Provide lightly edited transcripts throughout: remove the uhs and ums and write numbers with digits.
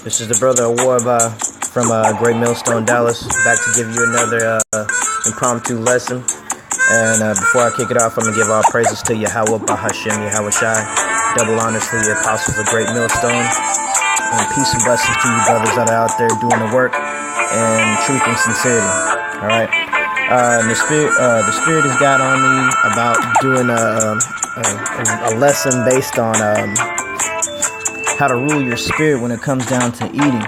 This is the brother Awarba from Great Millstone, Dallas, back to give you another impromptu lesson. And before I kick it off, I'm going to give all praises to Yahweh, Bahashem, Yahweh Shai. Double honors to the apostles of Great Millstone. And peace and blessings to you brothers that are out there doing the work and truth and sincerity. All right. The spirit has got on me about doing a lesson based on how to rule your spirit when it comes down to eating,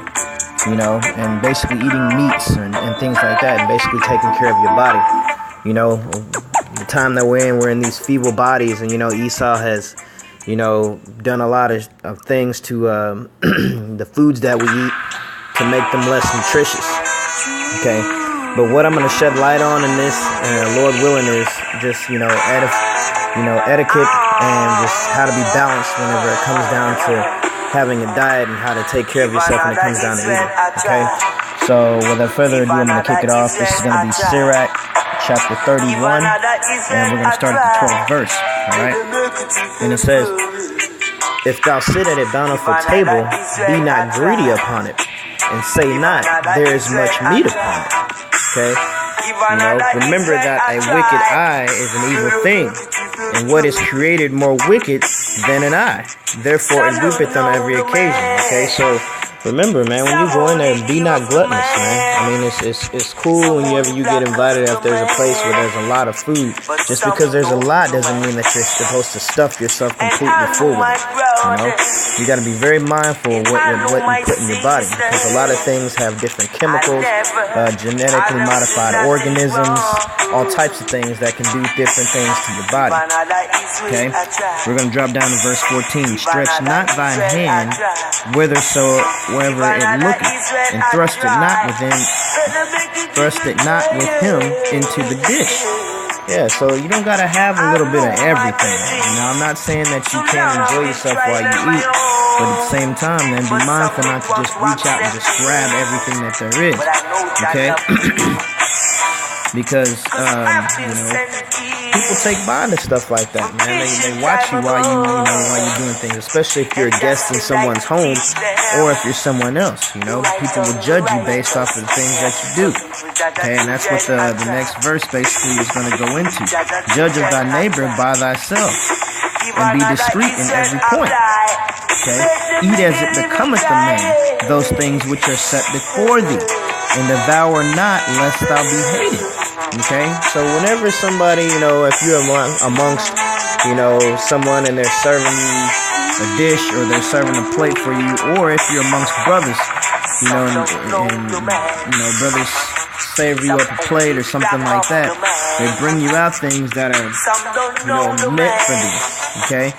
you know, and basically eating meats and things like that, and basically taking care of your body. You know, the time that we're in these feeble bodies, and, you know, Esau has, you know, done a lot of things to the foods that we eat to make them less nutritious, okay? But what I'm going to shed light on in this, Lord willing, is just, etiquette and just how to be balanced whenever it comes down to having a diet and how to take care of yourself when it comes down to eating, okay? So without further ado, I'm going to kick it off. This is going to be Sirach chapter 31, and we're going to start at the 12th verse, all right? And it says, "If thou sit at a bountiful table, be not greedy upon it, and say not, there is much meat upon it." Okay? You know, remember that a wicked eye is an evil thing, and what is created more wicked than an eye? Therefore it weepeth on every occasion. Okay, so remember, man, when you go in there, be not gluttonous, man. I mean, it's cool whenever you get invited if there's a place where there's a lot of food. Just because there's a lot doesn't mean that you're supposed to stuff yourself completely full with it. You know, you got to be very mindful of what you put in your body, because a lot of things have different chemicals, genetically modified organisms, all types of things that can do different things to your body. Okay, we're going to drop down to verse 14. "Stretch not thine hand whithersoever it looketh, and thrust it not with him into the dish." Yeah, so you don't gotta have a little bit of everything. You know, I'm not saying that you can't enjoy yourself while you eat, but at the same time, then be mindful not to just reach out and just grab everything that there is. Okay? Because people take mind to stuff like that, man. They watch you while you're doing things, especially if you're a guest in someone's home or if you're someone else. You know, people will judge you based off of the things that you do. Okay, and that's what the next verse basically is going to go into. "Judge of thy neighbor by thyself, and be discreet in every point." Okay, "Eat as it becometh a man those things which are set before thee, and devour not lest thou be hated." Okay, so whenever somebody, you know, if you're amongst, you know, someone and they're serving you a dish or they're serving a plate for you, or if you're amongst brothers, you know, and brothers serve you up a plate or something like that, they bring you out things that are, you know, meant for thee. Okay,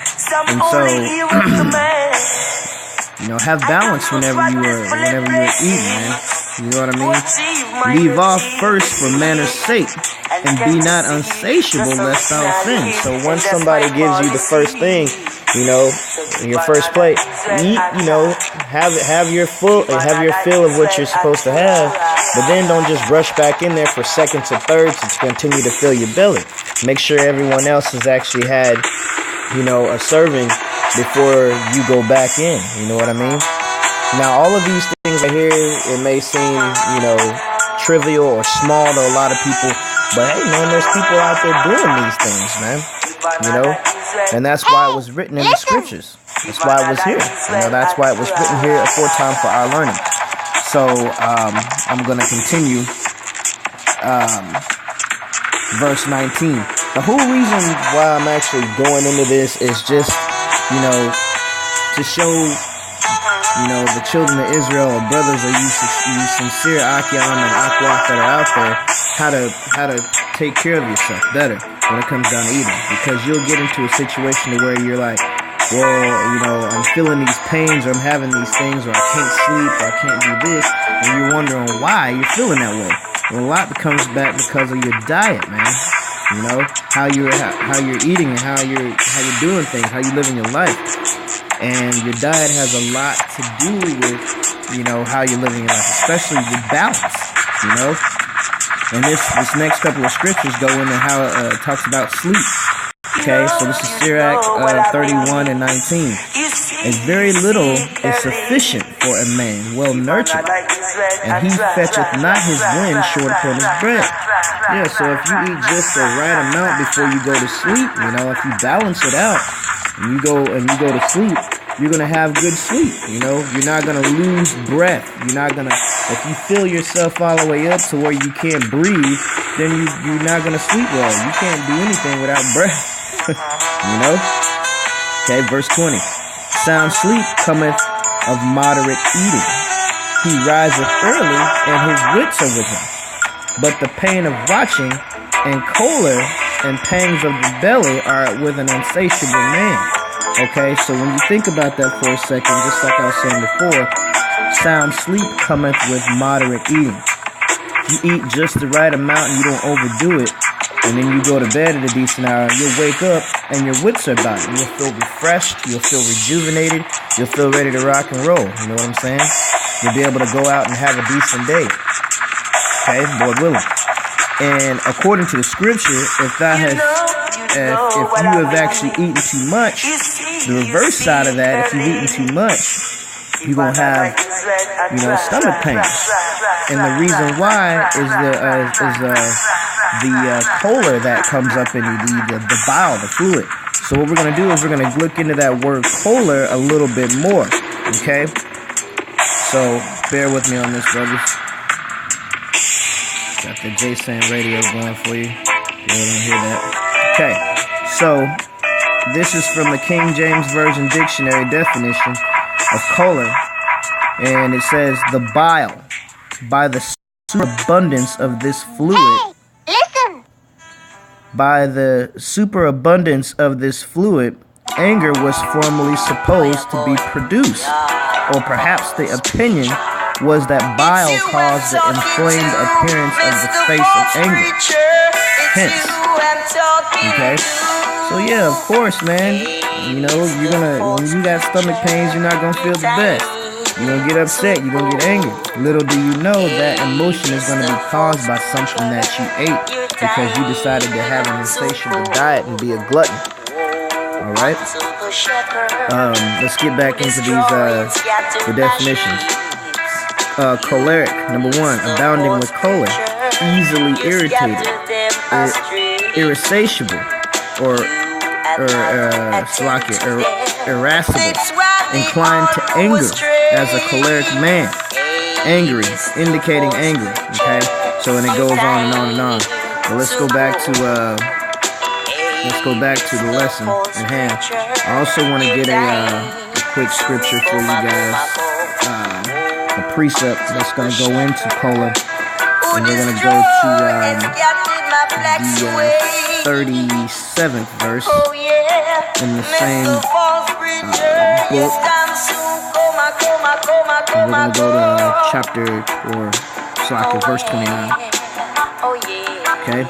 and so you know, have balance whenever you're eating, man. You know what I mean? "Leave off first for manners' sake, and be not unsatiable lest thou offend." So once somebody gives you the first thing, you know, your first plate, eat, you know, have your fill of what you're supposed to have, but then don't just rush back in there for seconds or thirds to continue to fill your belly. Make sure everyone else has actually had, you know, a serving before you go back in. You know what I mean? Now, all of these things right here, it may seem, you know, trivial or small to a lot of people, but hey, man, there's people out there doing these things, man. You know, and that's why it was written in the scriptures. That's why it was here. You know, that's why it was written here aforetime for our learning. So, I'm going to continue. Verse 19. The whole reason why I'm actually going into this is just, you know, to show, you know, the children of Israel, or brothers, or you sincere Achion and Akwaf that are out there, how to take care of yourself better when it comes down to eating. Because you'll get into a situation where you're like, well, you know, I'm feeling these pains, or I'm having these things, or I can't sleep, or I can't do this, and you're wondering why you're feeling that way. Well, a lot comes back because of your diet, man. You know, how you're eating and how you're doing things, how you're living your life. And your diet has a lot to do with, you know, how you're living your life, especially with balance, you know. And this next couple of scriptures go into how it talks about sleep. Okay, so this is Sirach 31 and 19. as very little is sufficient for a man well nurtured, and he fetcheth not his wind short upon his bread. Yeah, so if you eat just the right amount before you go to sleep, if you balance it out and you go to sleep, you're gonna have good sleep. You're not gonna lose breath. If you feel yourself all the way up to where you can't breathe, then you're not gonna sleep well. You can't do anything without breath. Okay, verse 20. Sound sleep cometh of moderate eating. He riseth early, and his wits are with him. But the pain of watching, and choler, and pangs of the belly are with an insatiable man. Okay, so when you think about that for a second, just like I was saying before, sound sleep cometh with moderate eating. If you eat just the right amount and you don't overdo it, and then you go to bed at a decent hour, you'll wake up and your wits are about it. You'll feel refreshed, you'll feel rejuvenated, you'll feel ready to rock and roll. You know what I'm saying? You'll be able to go out and have a decent day. Okay, Lord willing. And according to the scripture, if you have actually eaten too much, the reverse side of that, if you've eaten too much, you're going to have, stomach pains. And the reason why is the choler that comes up in the bile, the fluid. So what we're going to do is we're going to look into that word choler a little bit more. Okay? So bear with me on this, brothers. Got the J-San radio going for you. You don't hear that. Okay, so this is from the King James Version Dictionary definition of choler, and it says the bile, by the superabundance of this fluid. Hey, listen. By the superabundance of this fluid, anger was formerly supposed to be produced, or perhaps the opinion was that bile caused the inflamed appearance of the face of anger. Hence. Okay? So yeah, of course, man. When you got stomach pains, you're not gonna feel the best. You're gonna get upset, you're gonna get angry. Little do you know that emotion is gonna be caused by something that you ate because you decided to have an insatiable diet and be a glutton. Alright? Let's get back into these the definitions. Choleric, number 1, abounding with choler, easily irritated, irascible, or irascible, inclined to anger as a choleric man, angry, indicating anger. Okay, so and it goes on and on and on. But let's go back to the lesson at hand. I also want to get a quick scripture for you guys. A precept that's going to go into choler, and we're going to go to the 37th verse in the same book, and we're going to go to chapter, or verse 29. Okay.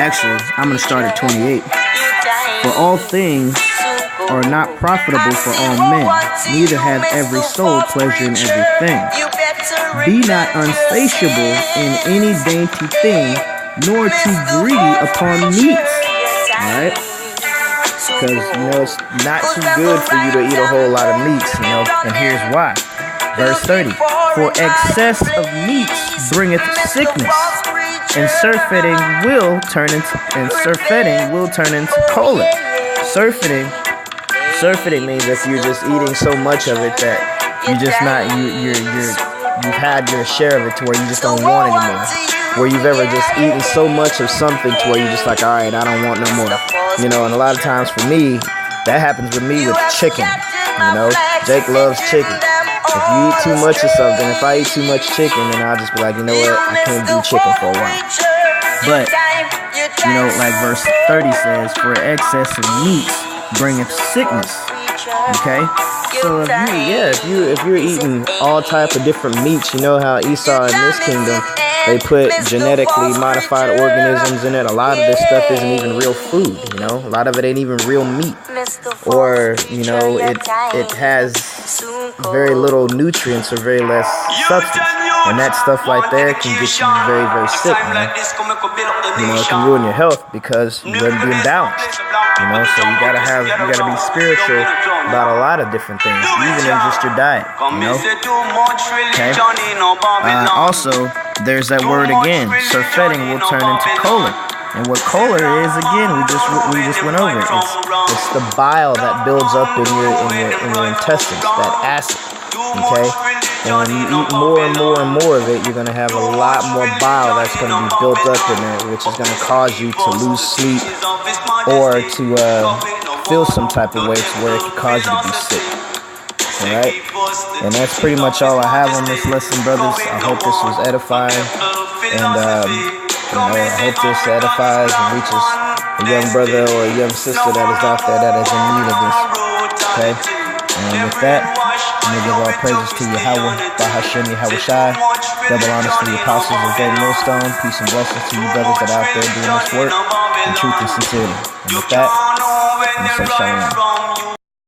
Actually, I'm going to start at 28. For all things are not profitable for all men, neither have every soul pleasure in everything. Be not unsatiable in any dainty thing, nor too greedy upon meats. Alright? Because, it's not too good for you to eat a whole lot of meats, and here's why. Verse 30. For excess of meats bringeth sickness, and surfeiting will turn into choler. Surfeiting means that you're just eating so much of it that you've had your share of it to where you just don't want anymore. Where you've ever just eaten so much of something to where you're just like, all right, I don't want no more. And a lot of times for me, that happens with me with chicken. Jake loves chicken. If you eat too much of something, if I eat too much chicken, then I'll just be like, you know what, I can't do chicken for a while. But, like verse 30 says, for excess of meats bringeth sickness, Okay, so if you're eating all type of different meats, you know how Esau in this kingdom, they put genetically modified organisms in it. A lot of this stuff isn't even real food, you know. A lot of it ain't even real meat, or you know, it has very little nutrients or very less substance, and that stuff right there can get you very, very sick, man. You know, it can ruin your health because you wouldn't be imbalanced. You know, so you gotta be spiritual about a lot of different things, even in just your diet. You know. Okay. Also, there's that word again. Surfeiting will turn into choler. And what choler is, again, we just went over it. It's the bile that builds up in your intestines, that acid. Okay? And when you eat more and more and more of it, you're gonna have a lot more bile that's gonna be built up in there, which is gonna cause you to lose sleep or to feel some type of way to where it could cause you to be sick. Alright? And that's pretty much all I have on this lesson, brothers. I hope this was edifying. And you know, I hope this edifies and reaches a young brother or a young sister that is out there that is in need of this. Okay? And with that, I'm going to give all praises to Yahweh, Bahashem, Yahawashi. Double honors to the apostles of Great Millstone. Peace and blessings to you brothers that are out there doing this work in truth and sincerity. And with that, I'm going to say shalom.